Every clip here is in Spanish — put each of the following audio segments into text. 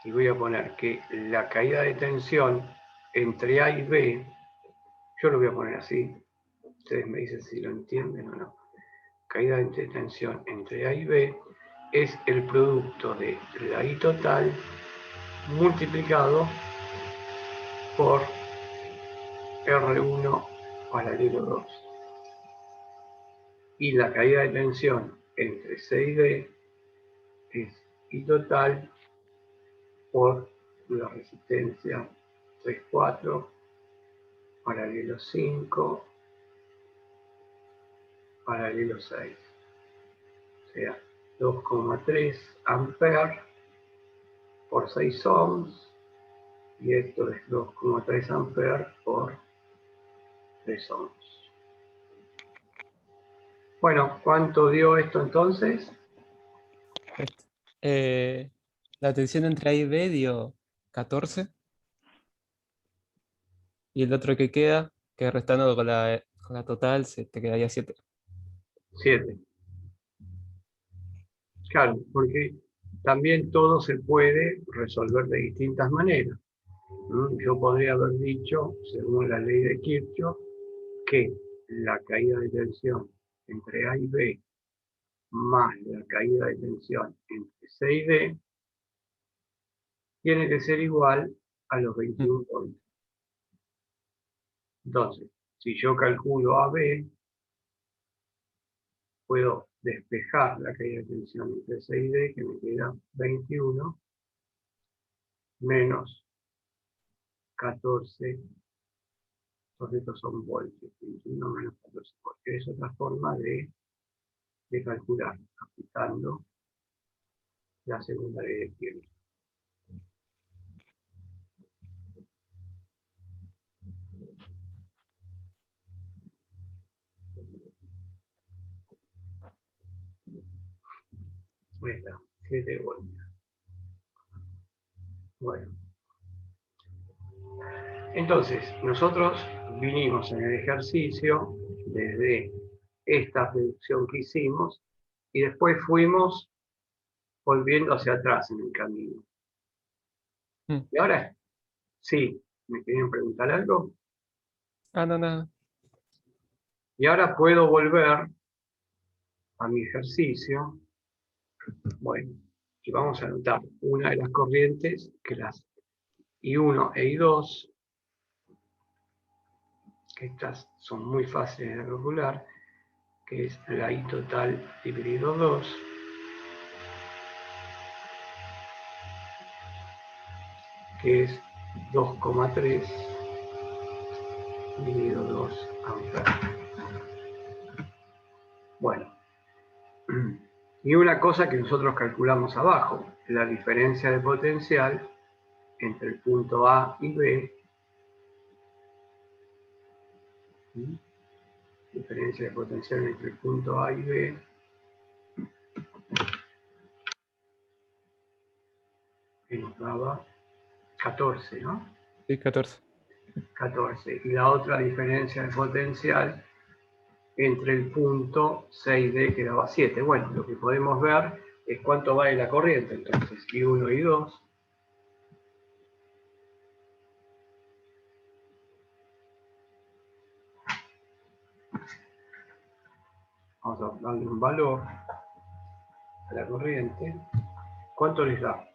y voy a poner que la caída de tensión entre A y B, yo lo voy a poner así, ustedes me dicen si lo entienden o no. Caída de tensión entre A y B es el producto de la I total multiplicado por R1 paralelo 2. Y la caída de tensión entre C y D es I total por la resistencia 3,4 paralelo 5 paralelo 6. O sea, 2,3 amperes por 6 ohms, y esto es 2,3 amperes por 3 ohms. Bueno, ¿cuánto dio esto entonces? La tensión entre A y B dio 14. Y el otro que queda, que restando con la total, se te quedaría 7. 7. Claro, porque también todo se puede resolver de distintas maneras. Yo podría haber dicho, según la ley de Kirchhoff, que la caída de tensión entre A y B más la caída de tensión entre C y D tiene que ser igual a los 21 voltios. Entonces, si yo calculo AB, puedo despejar la caída de tensión entre C y D, que me queda 21 menos 14, porque estos son voltios, 21 menos 14 voltios. Es otra forma de calcular, aplicando la segunda ley de Kirchhoff. Ahí está, 7 voltios. Bueno, entonces nosotros vinimos en el ejercicio desde esta reducción que hicimos y después fuimos volviendo hacia atrás en el camino. Y ahora, sí, ¿me querían preguntar algo? Ah, no, nada. Y ahora puedo volver a mi ejercicio. Bueno, y vamos a anotar una de las corrientes, que las I1 e I2, que estas son muy fáciles de calcular, que es la I total dividido 2, que es 2,3 dividido 2 amperes. Bueno, y una cosa que nosotros calculamos abajo, la diferencia de potencial entre el punto A y B, diferencia de potencial entre el punto A y B, que nos daba 14, ¿no? Sí, 14. 14. Y la otra diferencia de potencial entre el punto 6D, que daba 7. Bueno, lo que podemos ver es cuánto vale la corriente, entonces, I1 y 2. Vamos a darle un valor a la corriente. ¿Cuánto les da?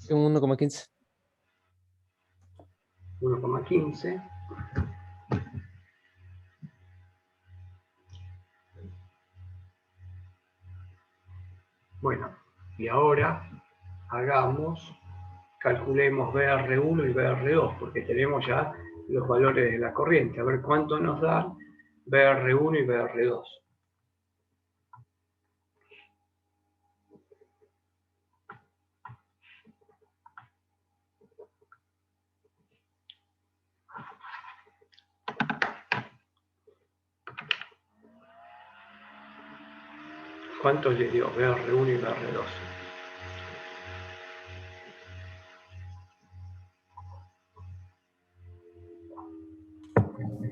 Un 1,15. 1,15. Bueno, y ahora calculemos BR1 y BR2, porque tenemos ya los valores de la corriente. A ver cuánto nos da BR1 y BR2. ¿Cuánto le dio BR1 y BR2?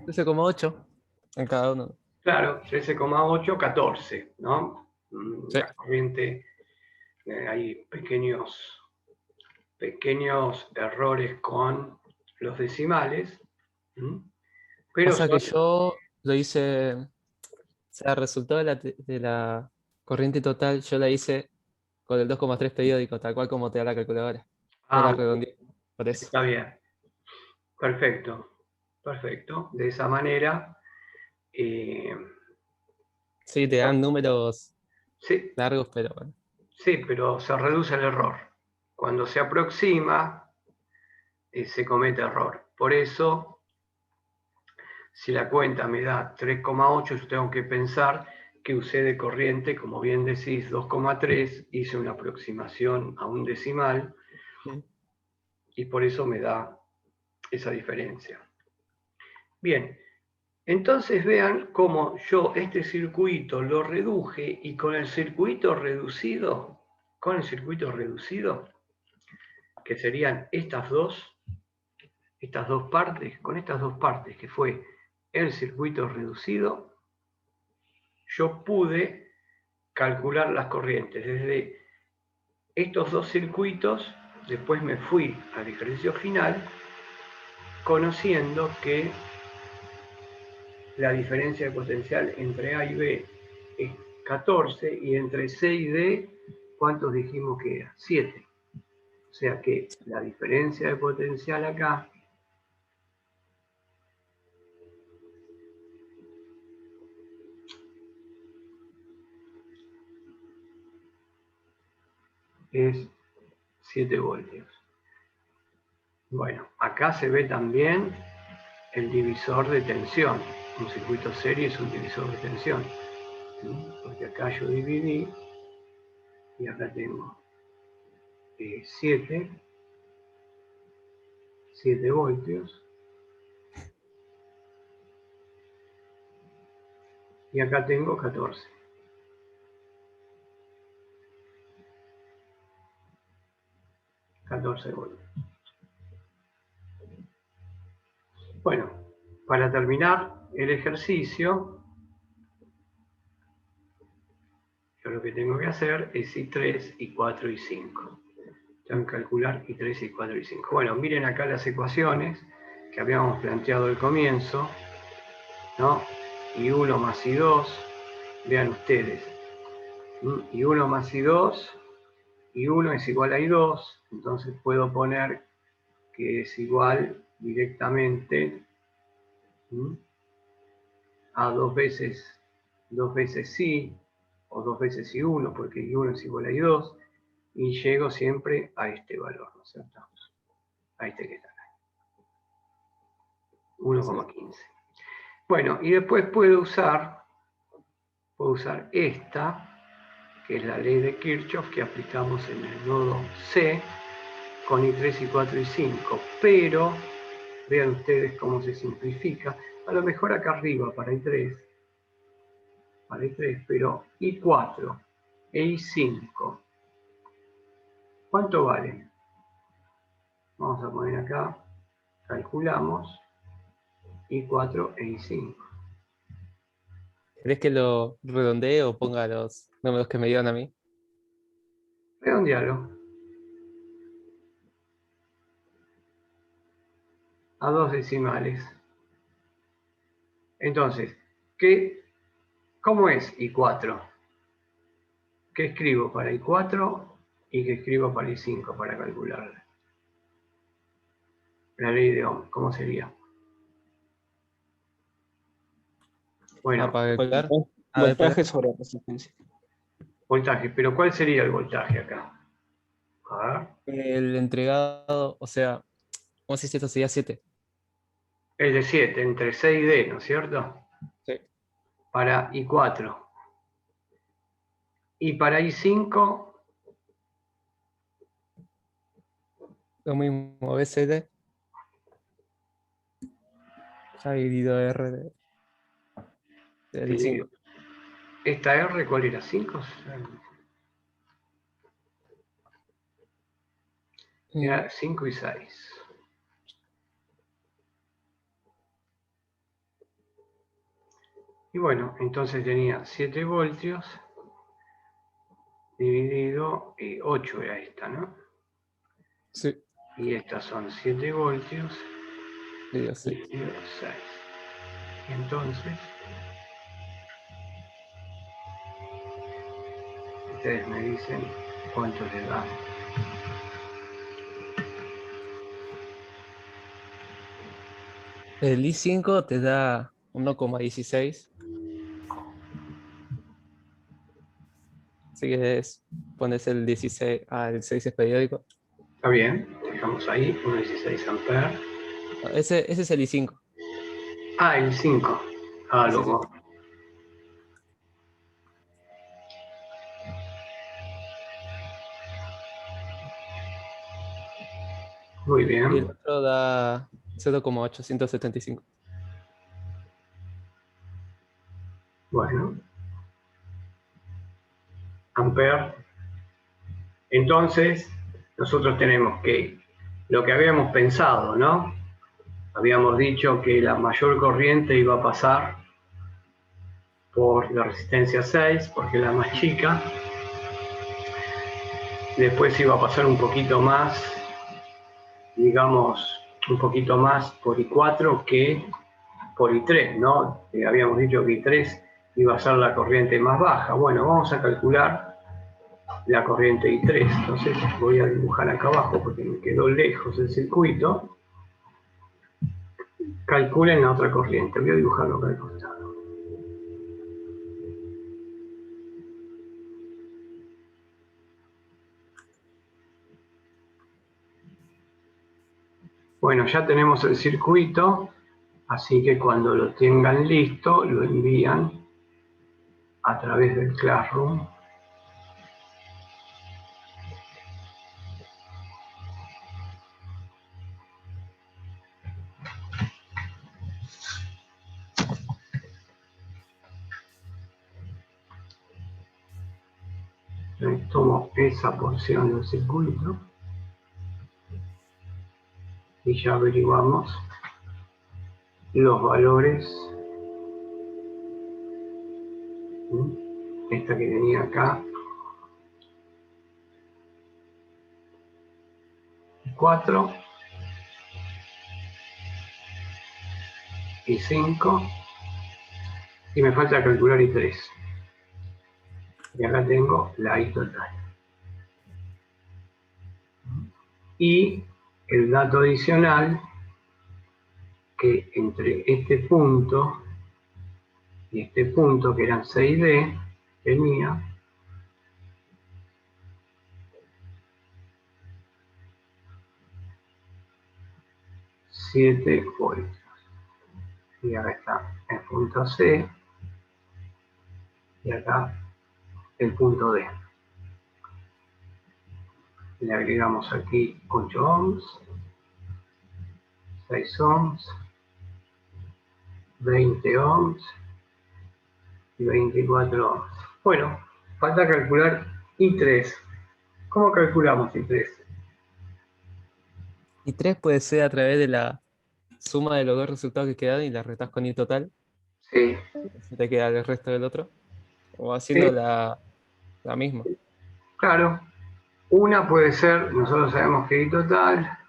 13,8 en cada uno. Claro, 13,8, 14, ¿no? Sí. La corriente Hay pequeños errores con los decimales, pero Pasa que son... yo lo hice, o sea, el resultado de la corriente total, yo la hice con el 2,3 periódico, tal cual como te da la calculadora. No Ah, la redondeé, por eso. está bien, perfecto, perfecto. De esa manera, eh, Sí, te dan números sí, largos, pero bueno. sí, pero se reduce el error. Cuando se aproxima, se comete error. Por eso, si la cuenta me da 3,8, yo tengo que pensar que usé de corriente, como bien decís, 2,3, hice una aproximación a un decimal Sí. y por eso me da esa diferencia. Bien, entonces vean cómo yo este circuito lo reduje y con el circuito reducido, que serían estas dos partes, con estas dos partes que fue el circuito reducido, yo pude calcular las corrientes. Desde estos dos circuitos, después me fui al ejercicio final, conociendo que la diferencia de potencial entre A y B es 14 y entre C y D, ¿cuántos dijimos que era? 7. O sea que la diferencia de potencial acá es 7 voltios. Bueno, acá se ve también el divisor de tensión. Un circuito serie es un divisor de tensión. Porque acá yo dividí y acá tengo 7 voltios y acá tengo 14 voltios. Bueno, para terminar el ejercicio, yo lo que tengo que hacer es I3, I4 y 5. Tengo que calcular I3, I4 y 5. Bueno, miren acá las ecuaciones que habíamos planteado al comienzo, ¿no? I1 más I2, vean ustedes, I1 más I2, I1 es igual a I2, entonces puedo poner que es igual directamente a dos veces sí o dos veces I1, porque I1 es igual a I2, y llego siempre a este valor, ¿no es cierto? A este que está acá, 1,15. Bueno, y después puedo usar esta, que es la ley de Kirchhoff que aplicamos en el nodo C con I3, I4 y 5, pero vean ustedes cómo se simplifica. A lo mejor acá arriba para I3, pero I4 e I5, ¿cuánto valen? Vamos a poner acá, calculamos I4 e I5. ¿Querés que lo redondee o ponga los números que me dieron a mí? Redondealo a dos decimales. Entonces, ¿cómo es I4? ¿Qué escribo para I4 y qué escribo para I5 para calcular la ley de Ohm? ¿Cómo sería? Bueno, Para calcular. A ver, Voltaje sobre resistencia. voltaje, pero ¿cuál sería el voltaje acá? A ver, el entregado, o sea, ¿cómo se dice esto? Sería 7. el de 7, entre C y D, ¿no es cierto? Sí. Para I4. Y para I5, Lo mismo, BCD, ya dividido R del dividido. 5. ¿Esta R cuál era? ¿5? Era 5 y 6. Y bueno, entonces tenía 7 voltios dividido 8 era esta, ¿no? Sí. Y estas son 7 voltios Dividido 6. dividido 6. Entonces, ustedes me dicen cuánto les da. El I5 te da 1,16. Así que pones el 16, el 6 es periódico. Está bien, dejamos ahí 1,16 amperes. No, ese es el I5. Ah, el 5. Ah, Sí, sí, sí. loco. Muy Y el bien. otro da 0,875. Bueno, amper. Entonces, nosotros tenemos que, lo que habíamos pensado, ¿no? Habíamos dicho que la mayor corriente iba a pasar por la resistencia 6, porque es la más chica. Después iba a pasar un poquito más, digamos, un poquito más por I4 que por I3, ¿no? Habíamos dicho que I3 iba a ser la corriente más baja. Bueno, vamos a calcular la corriente I3. Entonces voy a dibujar acá abajo porque me quedó lejos el circuito. Calculen la otra corriente. Voy a dibujarlo acá al costado. Bueno, ya tenemos el circuito, así que cuando lo tengan listo, lo envían a través del Classroom. Tomo esa porción del circuito y ya averiguamos los valores. Esta que tenía acá, 4 y 5, y me falta calcular I3. Y acá tengo la I total. Y el dato adicional, que entre este punto y este punto, que eran 6D, tenía 7 voltios. Y acá está el punto C, y acá el punto D. Le agregamos aquí 8 ohms, 6 ohms, 20 ohms y 24 ohms. Bueno, falta calcular I3. ¿Cómo calculamos I3? I3 puede ser a través de la suma de los dos resultados que quedan y la restás con I total. Sí, Se te queda el resto del otro. O haciendo sí, la misma. claro. Una puede ser, nosotros sabemos que I total,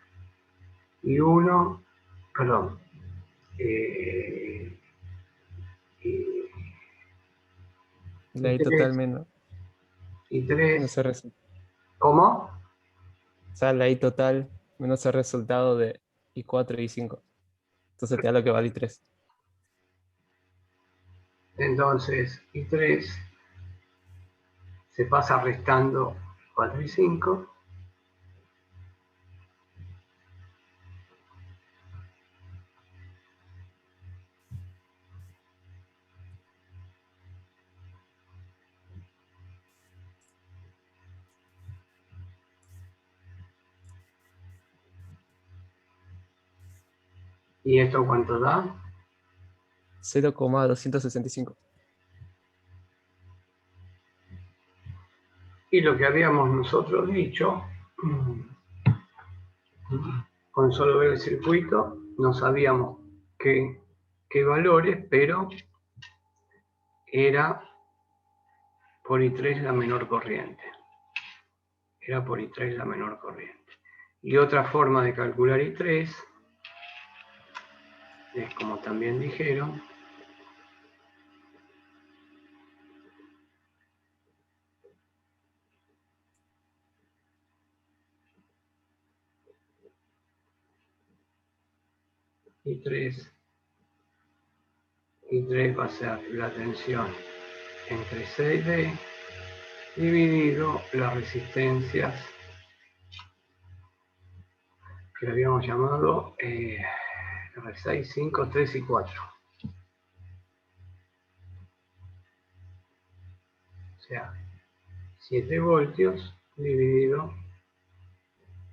y uno, perdón, La I I3, total menos I3, el resultado. ¿cómo? O sea, la I total menos el resultado de I4 y I5. Entonces te da lo que vale I3. Entonces, I3 se pasa restando 4 y 5, ¿y esto cuánto da? 0,265. Y lo que habíamos nosotros dicho, con solo ver el circuito, no sabíamos qué valores, pero era por I3 la menor corriente. era por I3 la menor corriente. Y otra forma de calcular I3 es, como también dijeron, I3 va a ser la tensión entre C y D dividido las resistencias que habíamos llamado R6, 5, 3 y 4. O sea, 7 voltios dividido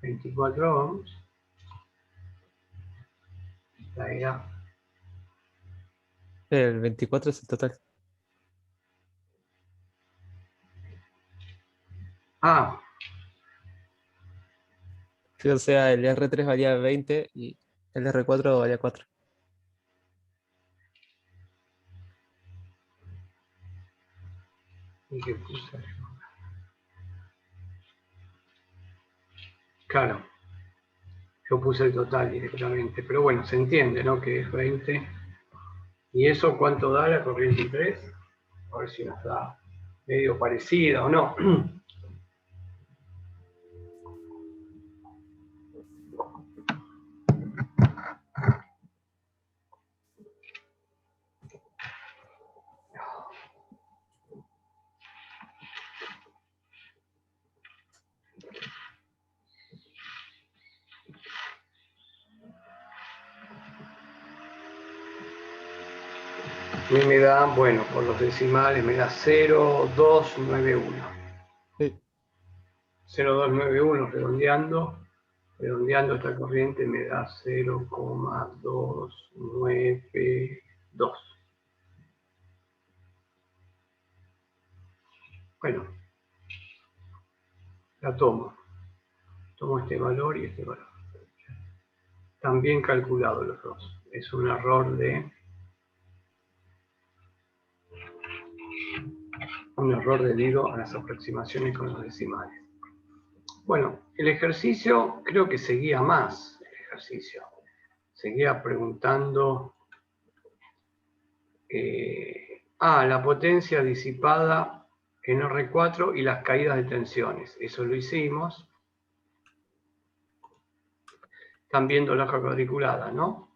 24 ohms. Esta era. El 24 es el total. Ah, Sí, o sea, el R3 valía 20 y el R4 valía 4. ¿y qué puse? Claro, yo puse el total directamente, pero bueno, se entiende, ¿no? Que es 20. ¿Y eso cuánto da la corriente I3? A ver si nos da medio parecida o no. A mí me da, bueno, por los decimales me da 0,291. Sí. 0,291 redondeando esta corriente me da 0,292. Bueno, la tomo este valor y este valor. Están bien calculados los dos. Es un error debido a las aproximaciones con los decimales. Bueno, el ejercicio creo que seguía más. El ejercicio seguía preguntando la potencia disipada en R4 y las caídas de tensiones. Eso lo hicimos. Están viendo la hoja cuadriculada, ¿no?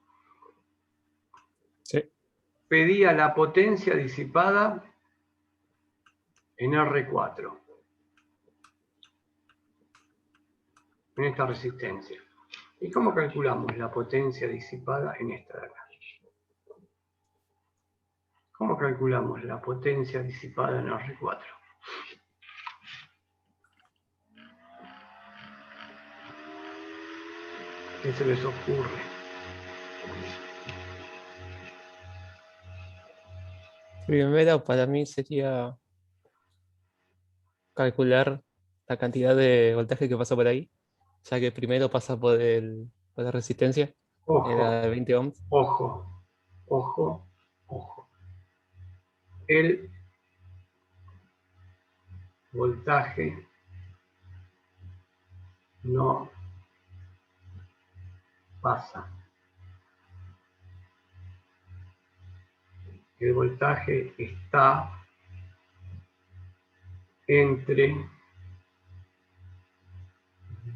Sí. Pedía la potencia disipada en R4, en esta resistencia. ¿Y cómo calculamos la potencia disipada en esta de acá? ¿Cómo calculamos la potencia disipada en R4? ¿Qué se les ocurre? Primero, para mí sería calcular la cantidad de voltaje que pasa por ahí, ya que primero pasa por la resistencia, era Ojo, de 20 ohms. ojo, ojo, ojo. El voltaje no pasa. El voltaje está entre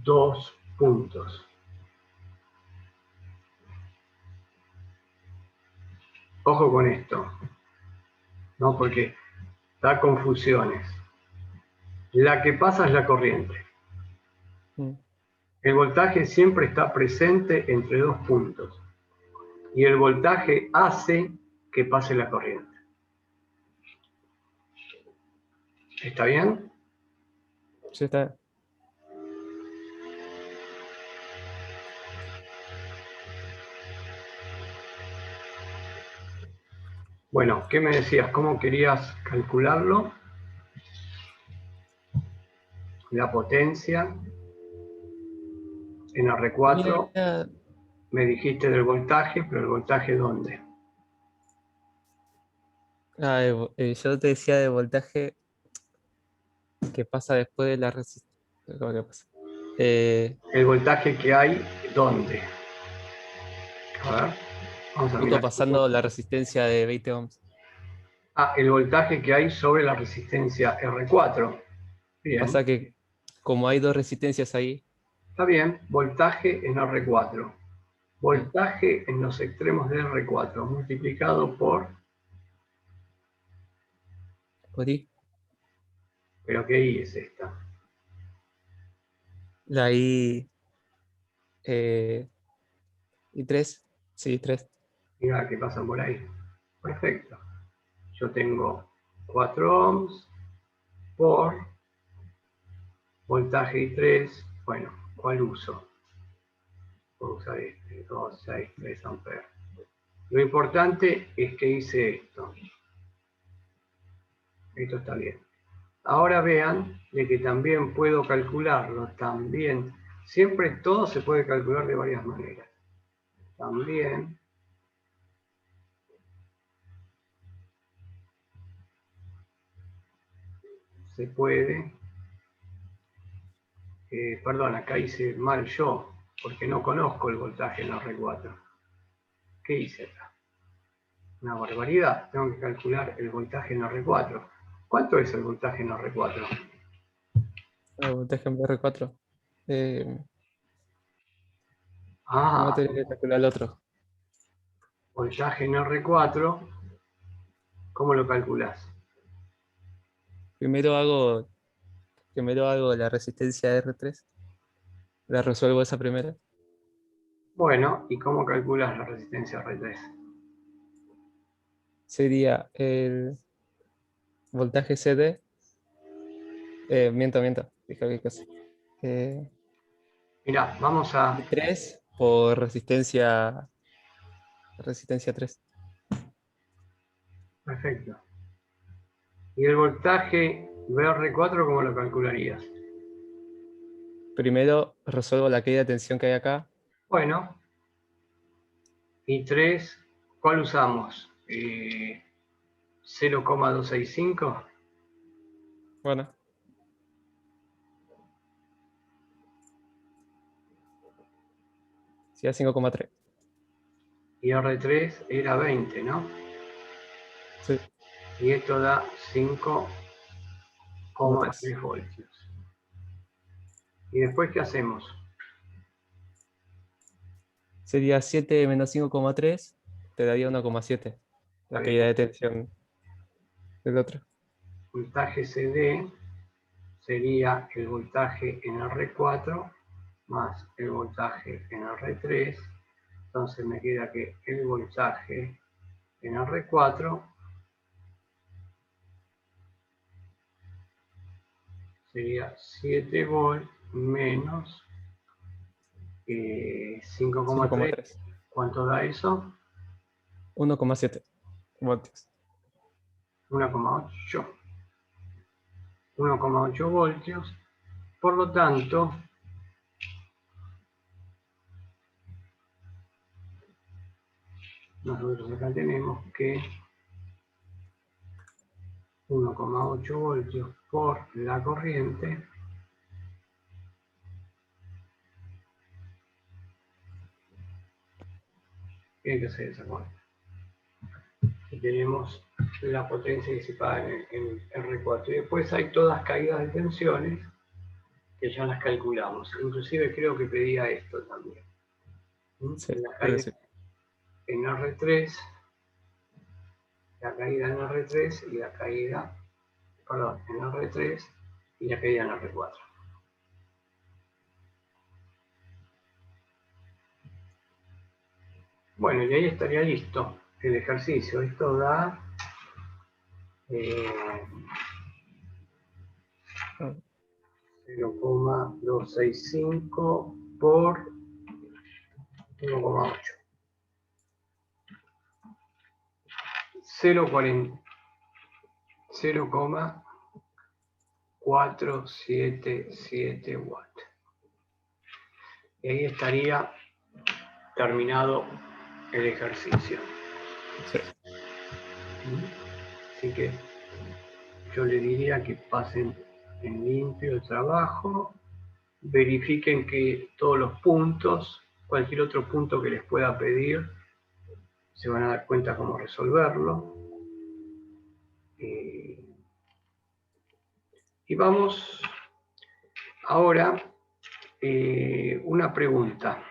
dos puntos. Ojo con esto, ¿no? Porque da confusiones. La que pasa es la corriente. Mm. El voltaje siempre está presente entre dos puntos. Y el voltaje hace que pase la corriente. ¿Está bien? Sí, está. Bueno, ¿qué me decías? ¿Cómo querías calcularlo? La potencia en R4, Mira, me dijiste del voltaje, pero ¿el voltaje dónde? yo te decía de voltaje que pasa después de la resistencia. ¿Cómo que pasa? El voltaje que hay, ¿dónde? A ver, vamos a Justo mirar. pasando la resistencia de 20 ohms. Ah, el voltaje que hay sobre la resistencia R4. Bien, Pasa que como hay dos resistencias ahí, está bien. Voltaje en R4. mm, Voltaje en los extremos de R4 multiplicado por... por ahí, ¿Pero qué I es esta? la I3, sí, 3. Mira qué pasa por ahí. Perfecto. Yo tengo 4 ohms por voltaje I3. Bueno, ¿cuál uso? Puedo usar este, 2, 6, 3 amperes. Lo importante es que hice esto. Esto está bien. Ahora vean de que también puedo calcularlo. También, siempre todo se puede calcular de varias maneras. También se puede, perdón, acá hice mal yo, porque no conozco el voltaje en la R4. ¿Qué hice acá? Una barbaridad. Tengo que calcular el voltaje en la R4. ¿Cuánto es el voltaje en la R4? Voltaje en R4. Primero Ah, tendría que calcular el otro. voltaje en R4, ¿cómo lo calculas? Primero hago, primero hago la resistencia R3, la resuelvo esa primera. Bueno, ¿y cómo calculas la resistencia R3? Sería el voltaje CD. Miento, dije qué cosa. Eh, Mirá, vamos a... I3 por resistencia 3. Perfecto. ¿Y el voltaje VR4 cómo lo calcularías? Primero resuelvo la caída de tensión que hay acá. Bueno, y 3, ¿cuál usamos? 0,265. Bueno, sí, a 5,3. Y R3 era 20, ¿no? Sí, Y esto da como 3. 5,3 voltios. ¿Y después qué hacemos? Sería 7 menos 5,3, te daría 1,7. Está La bien. caída de tensión del otro. Voltaje CD sería el voltaje en R4 más el voltaje en R3. Entonces me queda que el voltaje en R4 sería 7 volt menos 5,3. 5,3. ¿Cuánto da eso? 1,7 voltios. 1,8. 1,8 voltios. Por lo tanto, nosotros acá tenemos que 1,8 voltios por la corriente tiene que ser esa cuenta. Y tenemos la potencia disipada en R4. Y después hay todas caídas de tensiones que ya las calculamos. Inclusive creo que pedía esto también. Sí, La creo que caída sí. en R3, la caída en R3 y la caída, perdón, en R3 y la caída en R4. Bueno, y ahí estaría listo el ejercicio. Esto da eh, Ah, 0,265 por 1,8. 0,477 watts. Y ahí estaría terminado el ejercicio. sí. Así que yo le diría que pasen en limpio el trabajo verifiquen que todos los puntos, cualquier otro punto que les pueda pedir, se van a dar cuenta cómo resolverlo. Y vamos ahora, una pregunta.